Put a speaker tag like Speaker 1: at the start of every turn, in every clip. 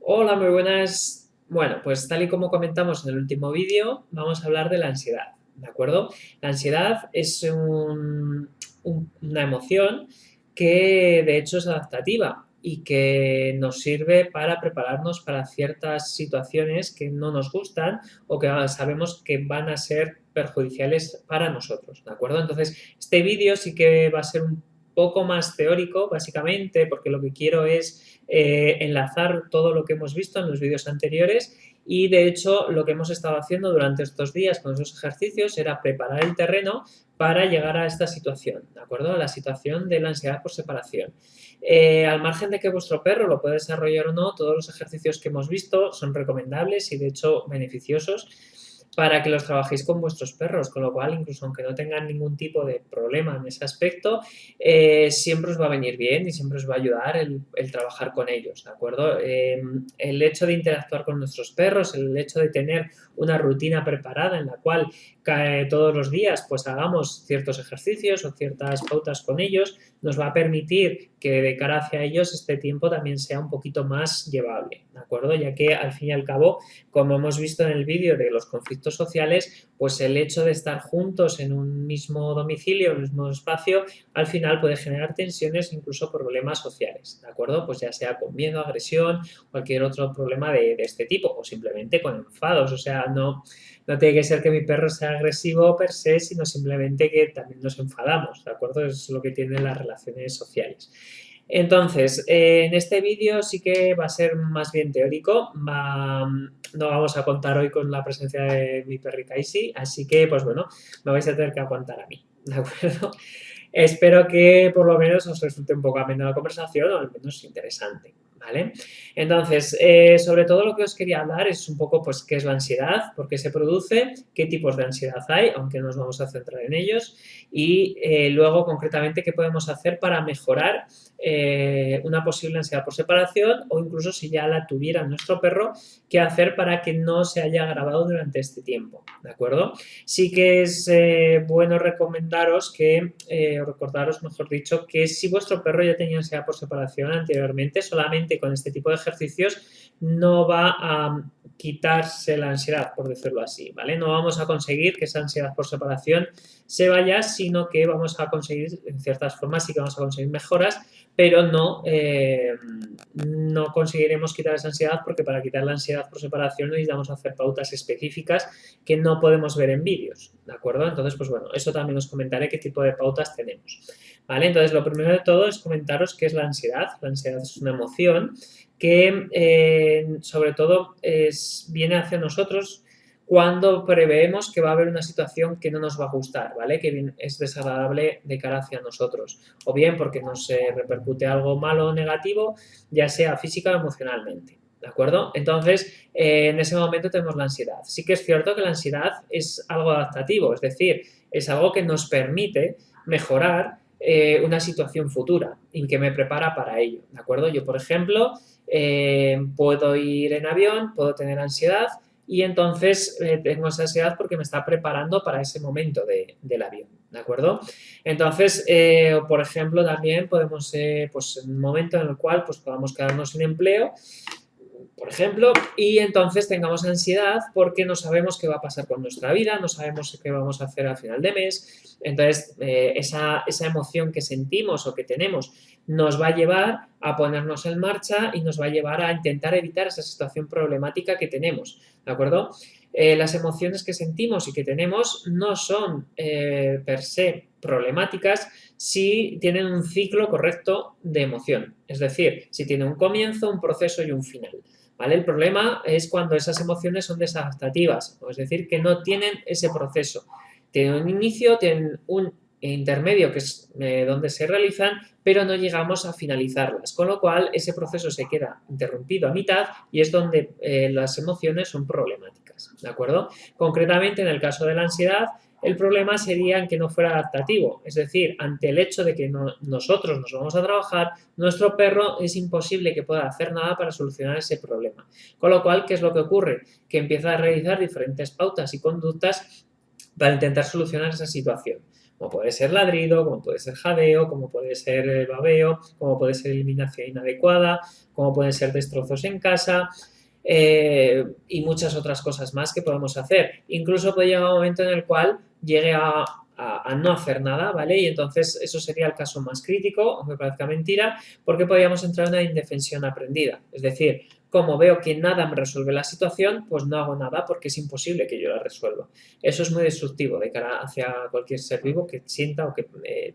Speaker 1: Hola, muy buenas. Bueno, pues tal y como comentamos en el último vídeo, vamos a hablar de la ansiedad, ¿de acuerdo? La ansiedad es una emoción que de hecho es adaptativa y que nos sirve para prepararnos para ciertas situaciones que no nos gustan o que sabemos que van a ser perjudiciales para nosotros, ¿de acuerdo? Entonces, este vídeo sí que va a ser un poco más teórico, básicamente, porque lo que quiero es enlazar todo lo que hemos visto en los vídeos anteriores y de hecho lo que hemos estado haciendo durante estos días con esos ejercicios era preparar el terreno para llegar a esta situación, ¿de acuerdo? A la situación de la ansiedad por separación. Al margen de que vuestro perro lo pueda desarrollar o no, todos los ejercicios que hemos visto son recomendables y de hecho beneficiosos para que los trabajéis con vuestros perros, con lo cual, incluso aunque no tengan ningún tipo de problema en ese aspecto, siempre os va a venir bien y siempre os va a ayudar el trabajar con ellos, ¿de acuerdo? El hecho de interactuar con nuestros perros, el hecho de tener una rutina preparada en la cual todos los días pues hagamos ciertos ejercicios o ciertas pautas con ellos, nos va a permitir que de cara hacia ellos este tiempo también sea un poquito más llevable, ¿de acuerdo? Ya que al fin y al cabo, como hemos visto en el vídeo de los conflictos sociales, pues el hecho de estar juntos en un mismo domicilio, en un mismo espacio, al final puede generar tensiones, incluso problemas sociales, ¿de acuerdo? Pues ya sea con miedo, agresión, cualquier otro problema de este tipo, o simplemente con enfados, o sea, no tiene que ser que mi perro sea agresivo per se, sino simplemente que también nos enfadamos, ¿de acuerdo? Es lo que tienen las relaciones sociales. Entonces, en este vídeo sí que va a ser más bien teórico, no vamos a contar hoy con la presencia de mi perrica Isi, así que, pues bueno, me vais a tener que aguantar a mí, ¿de acuerdo? Espero que por lo menos os resulte un poco amena la conversación o al menos interesante, ¿vale? Entonces, sobre todo lo que os quería hablar es un poco, pues, qué es la ansiedad, por qué se produce, qué tipos de ansiedad hay, aunque nos vamos a centrar en ellos, y luego, concretamente, qué podemos hacer para mejorar una posible ansiedad por separación o incluso si ya la tuviera nuestro perro, qué hacer para que no se haya agravado durante este tiempo, ¿de acuerdo? Sí que es bueno recomendaros que, o recordaros, mejor dicho, que si vuestro perro ya tenía ansiedad por separación anteriormente, solamente con este tipo de ejercicios no va a quitarse la ansiedad, por decirlo así, ¿vale? No vamos a conseguir que esa ansiedad por separación se vaya, sino que vamos a conseguir, en ciertas formas, sí que vamos a conseguir mejoras, pero no conseguiremos quitar esa ansiedad porque para quitar la ansiedad por separación necesitamos hacer pautas específicas que no podemos ver en vídeos, ¿de acuerdo? Entonces, pues bueno, eso también os comentaré qué tipo de pautas tenemos, ¿vale? Entonces, lo primero de todo es comentaros qué es la ansiedad. La ansiedad es una emoción que, sobre todo, viene hacia nosotros cuando preveemos que va a haber una situación que no nos va a gustar, ¿vale? Que es desagradable de cara hacia nosotros. O bien porque nos repercute algo malo o negativo, ya sea física o emocionalmente. ¿De acuerdo? Entonces, en ese momento tenemos la ansiedad. Sí que es cierto que la ansiedad es algo adaptativo, es decir, es algo que nos permite mejorar una situación futura y que me prepara para ello. ¿De acuerdo? Yo, por ejemplo, puedo ir en avión, puedo tener ansiedad y entonces tengo esa ansiedad porque me está preparando para ese momento del avión, ¿de acuerdo? Entonces, por ejemplo, también podemos, pues en un momento en el cual pues, podamos quedarnos sin empleo, por ejemplo, y entonces tengamos ansiedad porque no sabemos qué va a pasar con nuestra vida, no sabemos qué vamos a hacer al final de mes. Entonces, esa emoción que sentimos o que tenemos nos va a llevar a ponernos en marcha y nos va a llevar a intentar evitar esa situación problemática que tenemos, ¿de acuerdo? Las emociones que sentimos y que tenemos no son per se problemáticas si tienen un ciclo correcto de emoción, es decir, si tiene un comienzo, un proceso y un final. ¿Vale? El problema es cuando esas emociones son desadaptativas, es decir, que no tienen ese proceso. Tienen un inicio, tienen un intermedio, que es donde se realizan, pero no llegamos a finalizarlas, con lo cual ese proceso se queda interrumpido a mitad y es donde las emociones son problemáticas, ¿de acuerdo? Concretamente, en el caso de la ansiedad, el problema sería en que no fuera adaptativo, es decir, ante el hecho de que nosotros nos vamos a trabajar, nuestro perro es imposible que pueda hacer nada para solucionar ese problema. Con lo cual, ¿qué es lo que ocurre? Que empieza a realizar diferentes pautas y conductas para intentar solucionar esa situación. como puede ser ladrido, como puede ser jadeo, como puede ser babeo, como puede ser eliminación inadecuada, como pueden ser destrozos en casa, y muchas otras cosas más que podemos hacer. Incluso puede llegar un momento en el cual llegue a no hacer nada, ¿vale? Y entonces eso sería el caso más crítico, aunque parezca mentira, porque podríamos entrar en una indefensión aprendida. Es decir, como veo que nada me resuelve la situación, pues no hago nada porque es imposible que yo la resuelva. Eso es muy destructivo de cara hacia cualquier ser vivo que sienta o que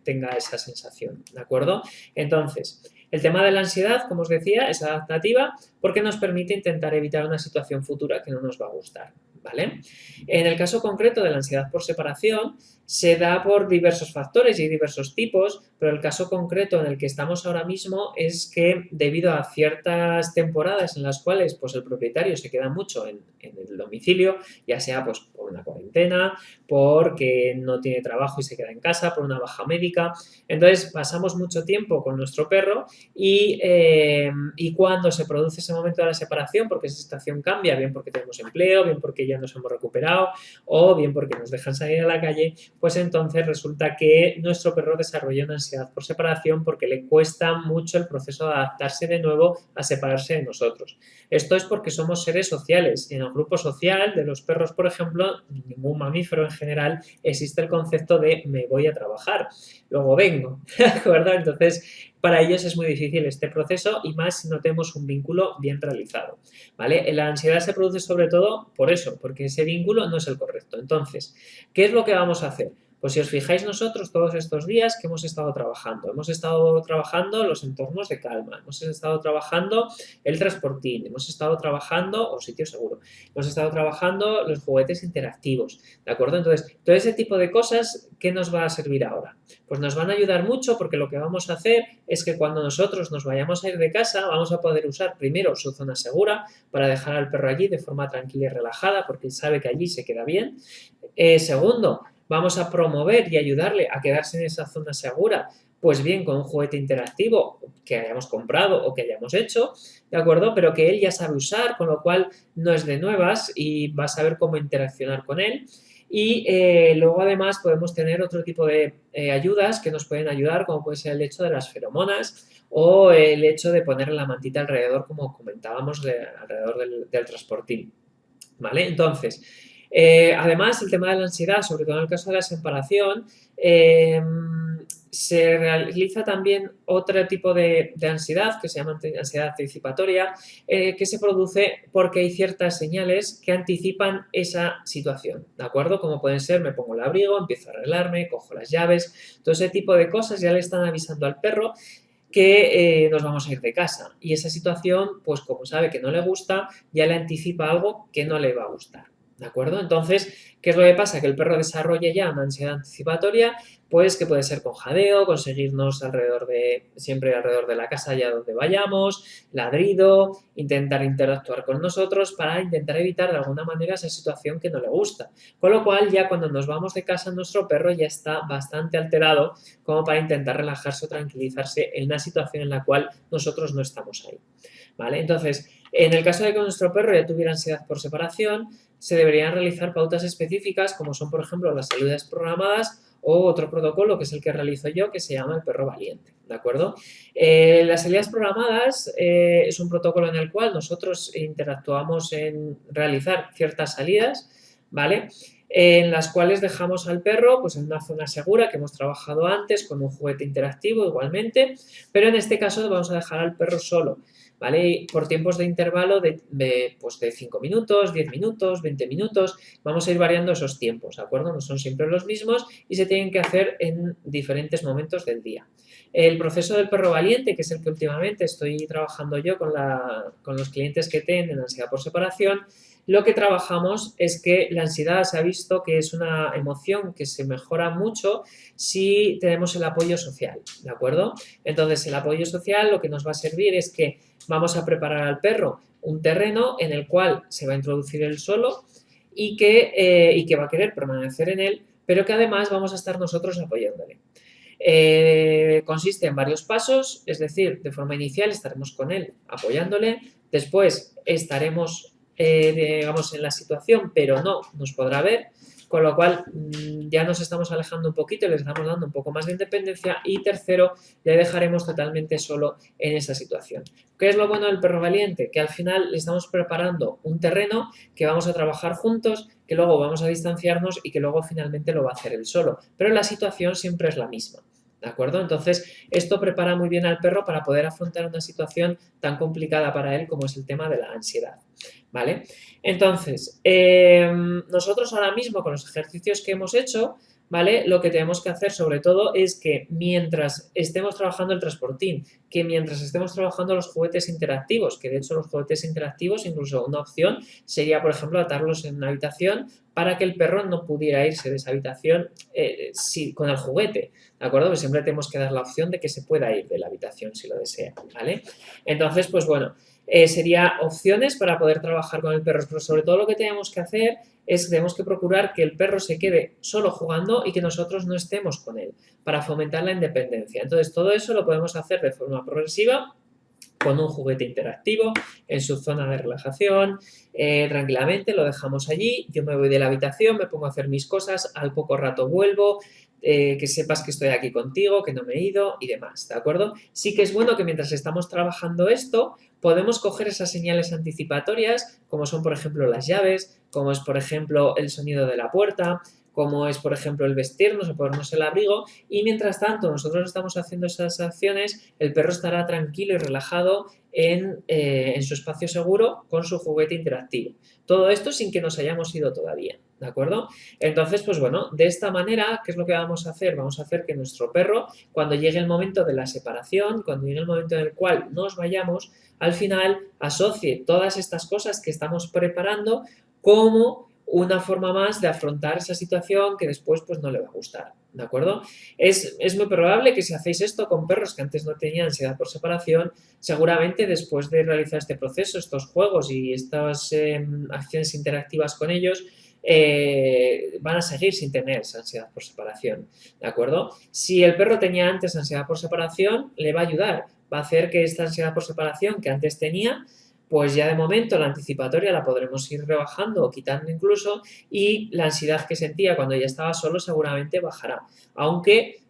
Speaker 1: tenga esa sensación, ¿de acuerdo? Entonces, el tema de la ansiedad, como os decía, es adaptativa porque nos permite intentar evitar una situación futura que no nos va a gustar, ¿vale? En el caso concreto de la ansiedad por separación, se da por diversos factores y hay diversos tipos, pero el caso concreto en el que estamos ahora mismo es que debido a ciertas temporadas en las cuales pues, el propietario se queda mucho en el domicilio, ya sea pues, por una cuarentena, porque no tiene trabajo y se queda en casa, por una baja médica, entonces pasamos mucho tiempo con nuestro perro y cuando se produce ese momento de la separación, porque esa situación cambia, bien porque tenemos empleo, bien porque ya nos hemos recuperado o bien porque nos dejan salir a la calle, pues entonces resulta que nuestro perro desarrolla una ansiedad por separación porque le cuesta mucho el proceso de adaptarse de nuevo a separarse de nosotros. Esto es porque somos seres sociales y en el grupo social de los perros, por ejemplo, ningún mamífero en general, existe el concepto de me voy a trabajar, luego vengo, ¿de acuerdo? Entonces, para ellos es muy difícil este proceso y más si no tenemos un vínculo bien realizado, ¿vale? La ansiedad se produce sobre todo por eso, porque ese vínculo no es el correcto. Entonces, ¿qué es lo que vamos a hacer? Pues si os fijáis nosotros todos estos días que hemos estado trabajando los entornos de calma, hemos estado trabajando el transportín, hemos estado trabajando, o sitio seguro, hemos estado trabajando los juguetes interactivos, ¿de acuerdo? Entonces, todo ese tipo de cosas, ¿qué nos va a servir ahora? Pues nos van a ayudar mucho porque lo que vamos a hacer es que cuando nosotros nos vayamos a ir de casa vamos a poder usar primero su zona segura para dejar al perro allí de forma tranquila y relajada porque sabe que allí se queda bien. Segundo, vamos a promover y ayudarle a quedarse en esa zona segura, pues bien con un juguete interactivo que hayamos comprado o que hayamos hecho, ¿de acuerdo? Pero que él ya sabe usar, con lo cual no es de nuevas y va a saber cómo interaccionar con él. Y luego además podemos tener otro tipo de ayudas que nos pueden ayudar, como puede ser el hecho de las feromonas o el hecho de poner la mantita alrededor, como comentábamos, alrededor del transportín. ¿Vale? Entonces, además, el tema de la ansiedad, sobre todo en el caso de la separación, se realiza también otro tipo de ansiedad que se llama ansiedad anticipatoria, que se produce porque hay ciertas señales que anticipan esa situación, ¿de acuerdo? Como pueden ser, me pongo el abrigo, empiezo a arreglarme, cojo las llaves, todo ese tipo de cosas ya le están avisando al perro que nos vamos a ir de casa. Y esa situación, pues como sabe que no le gusta, ya le anticipa algo que no le va a gustar. ¿De acuerdo? Entonces, ¿qué es lo que pasa? Que el perro desarrolla ya una ansiedad anticipatoria, pues que puede ser con jadeo, conseguirnos siempre alrededor de la casa allá donde vayamos, ladrido, intentar interactuar con nosotros para intentar evitar de alguna manera esa situación que no le gusta. Con lo cual, ya cuando nos vamos de casa, nuestro perro ya está bastante alterado como para intentar relajarse o tranquilizarse en una situación en la cual nosotros no estamos ahí. ¿Vale? Entonces, en el caso de que nuestro perro ya tuviera ansiedad por separación, se deberían realizar pautas específicas como son, por ejemplo, las salidas programadas o otro protocolo que es el que realizo yo que se llama el perro valiente, ¿de acuerdo? Las salidas programadas es un protocolo en el cual nosotros interactuamos en realizar ciertas salidas, ¿vale? En las cuales dejamos al perro pues, en una zona segura que hemos trabajado antes con un juguete interactivo igualmente, pero en este caso vamos a dejar al perro solo, ¿vale? Por tiempos de intervalo pues de 5 minutos, 10 minutos, 20 minutos, vamos a ir variando esos tiempos, ¿de acuerdo? No son siempre los mismos y se tienen que hacer en diferentes momentos del día. El proceso del perro valiente, que es el que últimamente estoy trabajando yo con los clientes que tienen ansiedad por separación, lo que trabajamos es que la ansiedad se ha visto que es una emoción que se mejora mucho si tenemos el apoyo social, ¿de acuerdo? Entonces, el apoyo social lo que nos va a servir es que vamos a preparar al perro un terreno en el cual se va a introducir él solo y que va a querer permanecer en él, pero que además vamos a estar nosotros apoyándole. Consiste en varios pasos, es decir, de forma inicial estaremos con él apoyándole, después estaremos digamos, en la situación, pero no nos podrá ver, con lo cual ya nos estamos alejando un poquito y le estamos dando un poco más de independencia. Y tercero, le dejaremos totalmente solo en esa situación. ¿Qué es lo bueno del perro valiente? Que al final le estamos preparando un terreno que vamos a trabajar juntos, que luego vamos a distanciarnos y que luego finalmente lo va a hacer él solo. Pero la situación siempre es la misma. ¿De acuerdo? Entonces, esto prepara muy bien al perro para poder afrontar una situación tan complicada para él como es el tema de la ansiedad. ¿Vale? Entonces, nosotros ahora mismo con los ejercicios que hemos hecho, ¿vale? Lo que tenemos que hacer sobre todo es que mientras estemos trabajando el transportín, que mientras estemos trabajando los juguetes interactivos, que de hecho los juguetes interactivos, incluso una opción sería, por ejemplo, atarlos en una habitación para que el perro no pudiera irse de esa habitación con el juguete, ¿de acuerdo? Pues siempre tenemos que dar la opción de que se pueda ir de la habitación si lo desea, ¿vale? Entonces, pues bueno, sería opciones para poder trabajar con el perro, pero sobre todo lo que tenemos que hacer es que tenemos que procurar que el perro se quede solo jugando y que nosotros no estemos con él, para fomentar la independencia. Entonces, todo eso lo podemos hacer de forma progresiva, con un juguete interactivo en su zona de relajación, tranquilamente lo dejamos allí, yo me voy de la habitación, me pongo a hacer mis cosas, al poco rato vuelvo, que sepas que estoy aquí contigo, que no me he ido y demás, ¿de acuerdo? Sí que es bueno que mientras estamos trabajando esto, podemos coger esas señales anticipatorias, como son, por ejemplo, las llaves, como es, por ejemplo, el sonido de la puerta, como es, por ejemplo, el vestirnos o ponernos el abrigo, y mientras tanto nosotros estamos haciendo esas acciones, el perro estará tranquilo y relajado en su espacio seguro con su juguete interactivo. Todo esto sin que nos hayamos ido todavía, ¿de acuerdo? Entonces, pues bueno, de esta manera, ¿qué es lo que vamos a hacer? Vamos a hacer que nuestro perro, cuando llegue el momento de la separación, cuando llegue el momento en el cual nos vayamos, al final asocie todas estas cosas que estamos preparando como una forma más de afrontar esa situación que después pues no le va a gustar, ¿de acuerdo? Es muy probable que si hacéis esto con perros que antes no tenían ansiedad por separación, seguramente después de realizar este proceso, estos juegos y estas acciones interactivas con ellos, van a seguir sin tener esa ansiedad por separación, ¿de acuerdo? Si el perro tenía antes ansiedad por separación, le va a ayudar, va a hacer que esta ansiedad por separación que antes tenía, pues ya de momento la anticipatoria la podremos ir rebajando o quitando incluso, y la ansiedad que sentía cuando ya estaba solo seguramente bajará, aunque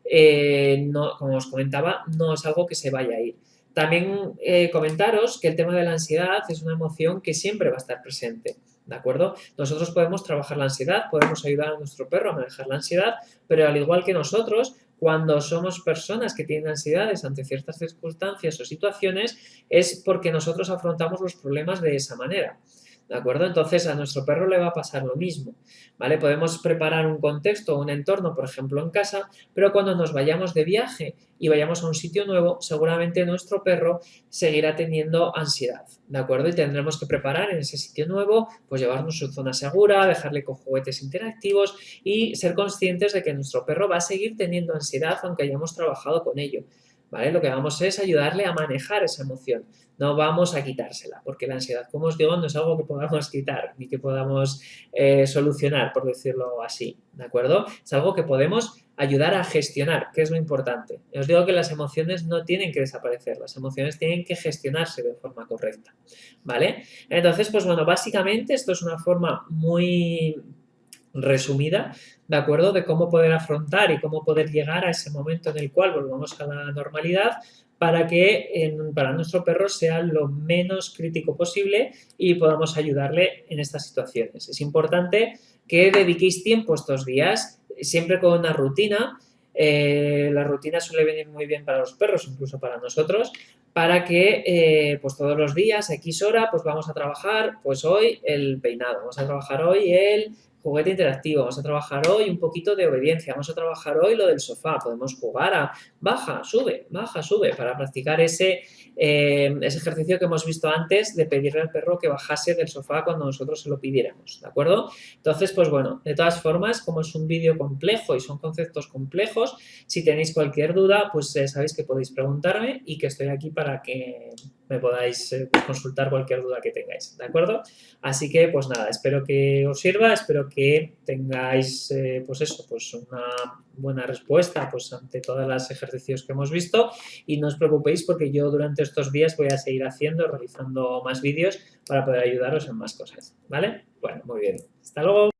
Speaker 1: no, como os comentaba, no es algo que se vaya a ir. También comentaros que el tema de la ansiedad es una emoción que siempre va a estar presente, ¿de acuerdo? Nosotros podemos trabajar la ansiedad, podemos ayudar a nuestro perro a manejar la ansiedad, pero al igual que nosotros, cuando somos personas que tienen ansiedades ante ciertas circunstancias o situaciones, es porque nosotros afrontamos los problemas de esa manera, ¿de acuerdo? Entonces a nuestro perro le va a pasar lo mismo, ¿vale? Podemos preparar un contexto, un entorno, por ejemplo en casa, pero cuando nos vayamos de viaje y vayamos a un sitio nuevo, seguramente nuestro perro seguirá teniendo ansiedad, ¿de acuerdo? Y tendremos que preparar en ese sitio nuevo, pues llevarnos su zona segura, dejarle con juguetes interactivos y ser conscientes de que nuestro perro va a seguir teniendo ansiedad aunque hayamos trabajado con ello, ¿vale? Lo que vamos es ayudarle a manejar esa emoción, no vamos a quitársela, porque la ansiedad, como os digo, no es algo que podamos quitar ni que podamos solucionar, por decirlo así, ¿de acuerdo? Es algo que podemos ayudar a gestionar, que es lo importante. Os digo que las emociones no tienen que desaparecer, las emociones tienen que gestionarse de forma correcta, ¿vale? Entonces, pues bueno, básicamente esto es una forma muy resumida, ¿de acuerdo? De cómo poder afrontar y cómo poder llegar a ese momento en el cual volvamos a la normalidad para que para nuestro perro sea lo menos crítico posible y podamos ayudarle en estas situaciones. Es importante que dediquéis tiempo estos días, siempre con una rutina. La rutina suele venir muy bien para los perros, incluso para nosotros, para que pues todos los días, a X hora, pues vamos a trabajar, pues hoy el peinado, vamos a trabajar hoy el juguete interactivo, vamos a trabajar hoy un poquito de obediencia, vamos a trabajar hoy lo del sofá, podemos jugar a baja, sube, para practicar ese ejercicio que hemos visto antes de pedirle al perro que bajase del sofá cuando nosotros se lo pidiéramos, ¿de acuerdo? Entonces, pues bueno, de todas formas, como es un vídeo complejo y son conceptos complejos, si tenéis cualquier duda, pues sabéis que podéis preguntarme y que estoy aquí para que me podáis consultar cualquier duda que tengáis, ¿de acuerdo? Así que, pues nada, espero que os sirva, espero que tengáis, pues eso, pues una buena respuesta pues ante todos los ejercicios que hemos visto y no os preocupéis porque yo durante estos días voy a seguir realizando más vídeos para poder ayudaros en más cosas, ¿vale? Bueno, muy bien. Hasta luego.